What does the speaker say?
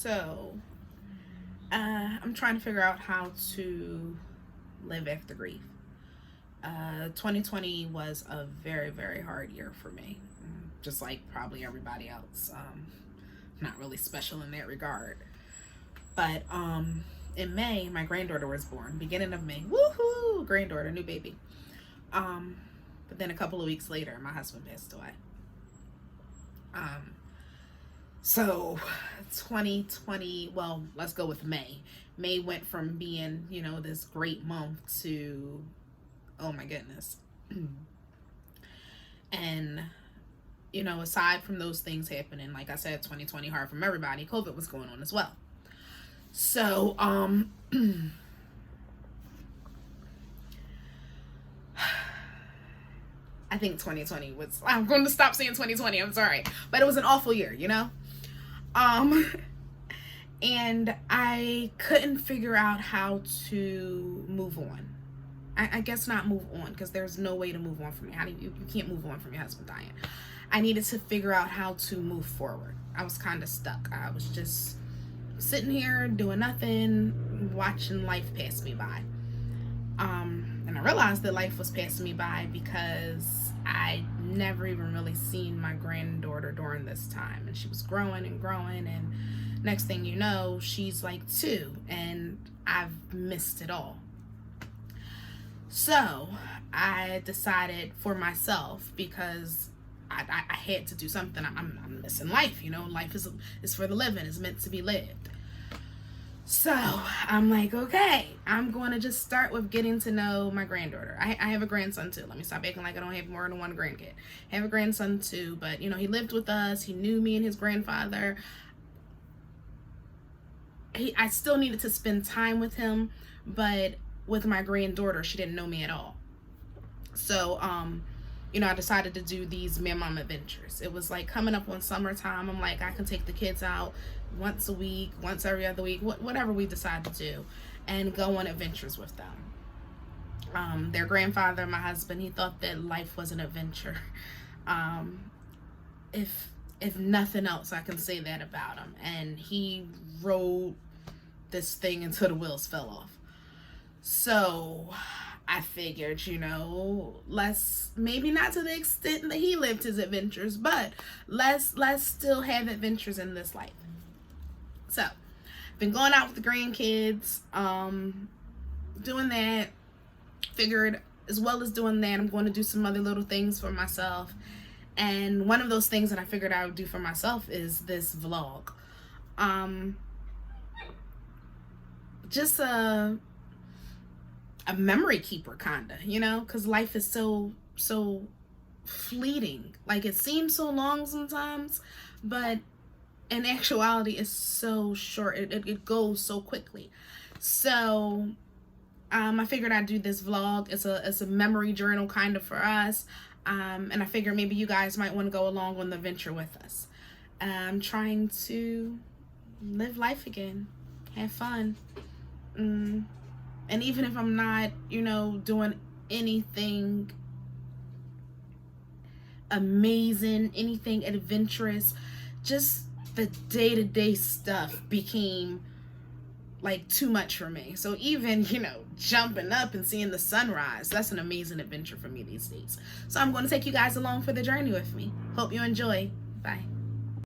So, I'm trying to figure out how to live after grief. 2020 was a very, very hard year for me, just like probably everybody else. Not really special in that regard. But in May, my granddaughter was born. Beginning of May, woohoo! Granddaughter, new baby. But then a couple of weeks later, my husband passed away. So 2020, well, let's go with May. May went from being, this great month to, oh my goodness. And, aside from those things happening, like I said, 2020 hard from everybody, COVID was going on as well. So, I think 2020 was, I'm going to stop saying 2020, I'm sorry, but it was an awful year, and I couldn't figure out how to move on. I guess not move on, because there's no way to move on from me. How do you can't move on from your husband dying. I needed to figure out how to move forward. I was kind of stuck. I was just sitting here doing nothing, watching life pass me by. And I realized that life was passing me by because I never even really seen my granddaughter during this time, and she was growing and growing, and next thing you know, she's like 2, and I've missed it all. So I decided for myself, because I had to do something. I'm missing life, life is for the living, it's meant to be lived. So I'm like, okay, I'm going to just start with getting to know my granddaughter. I have a grandson too. Let me stop acting like I don't have more than one grandkid. I have a grandson too, but he lived with us. He knew me and his grandfather. I still needed to spend time with him, but with my granddaughter, she didn't know me at all. So, I decided to do these Me and Mom adventures. It was like coming up on summertime. I'm like, I can take the kids out once a week, once every other week, whatever we decide to do, and go on adventures with them. Their grandfather, my husband, he thought that life was an adventure. If nothing else, I can say that about him. And he rode this thing until the wheels fell off. So I figured, let's, maybe not to the extent that he lived his adventures, but let's still have adventures in this life. So been going out with the grandkids, doing that. Figured as well as doing that, I'm going to do some other little things for myself. And one of those things that I figured I would do for myself is this vlog. Just a memory keeper, kinda, because life is so fleeting. Like, it seems so long sometimes, but in actuality it's so short. It goes so quickly. So I figured I'd do this vlog. It's a memory journal kind of for us. And I figured maybe you guys might want to go along on the venture with us. I'm trying to live life again, have fun. And even if I'm not, doing anything amazing, anything adventurous, just the day-to-day stuff became like too much for me. So even, jumping up and seeing the sunrise, that's an amazing adventure for me these days. So I'm going to take you guys along for the journey with me. Hope you enjoy. Bye.